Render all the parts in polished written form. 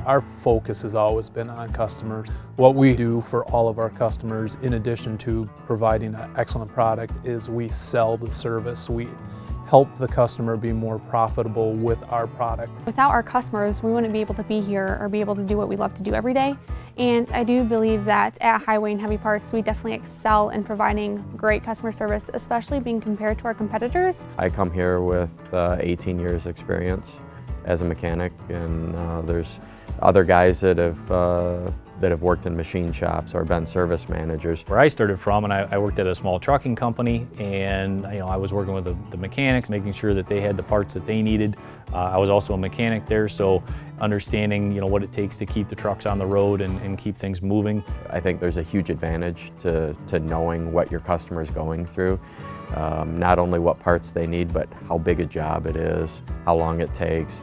Our focus has always been on customers. What we do for all of our customers, in addition to providing an excellent product, is we sell the service. We help the customer be more profitable with our product. Without our customers, we wouldn't be able to be here or be able to do what we love to do every day. And I do believe that at Highway and Heavy Parts, we definitely excel in providing great customer service, especially being compared to our competitors. I come here with 18 years experience as a mechanic, and there's other guys that have worked in machine shops or been service managers. Where I started from, and I worked at a small trucking company, and I was working with the mechanics, making sure that they had the parts that they needed. I was also a mechanic there, so understanding what it takes to keep the trucks on the road and keep things moving. I think there's a huge advantage to knowing what your customer is going through. Not only what parts they need, but how big a job it is, how long it takes,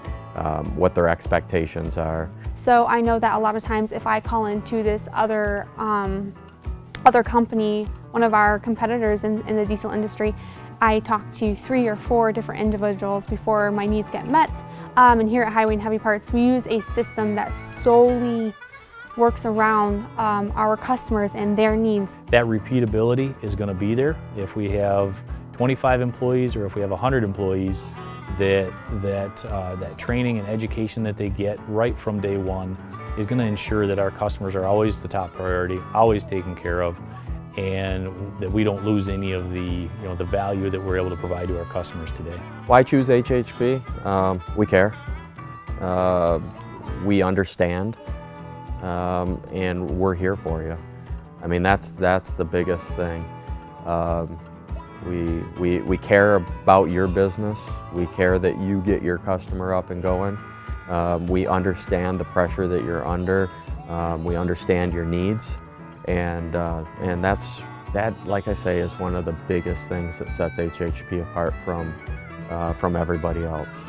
what their expectations are. So I know that a lot of times if I call into this other company, one of our competitors in the diesel industry, I talk to 3 or 4 different individuals before my needs get met. And here at Highway and Heavy Parts, we use a system that solely works around our customers and their needs. That repeatability is going to be there. If we have 25 employees or if we have 100 employees, that training and education that they get right from day one is going to ensure that our customers are always the top priority, always taken care of, and that we don't lose any of the the value that we're able to provide to our customers today. Why choose HHP? We care, we understand, and we're here for you. I mean, that's the biggest thing. We care about your business. We care that you get your customer up and going. We understand the pressure that you're under. We understand your needs, and that, like I say, is one of the biggest things that sets HHP apart from everybody else.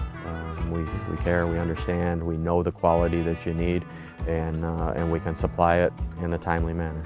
We care, we understand, we know the quality that you need, and we can supply it in a timely manner.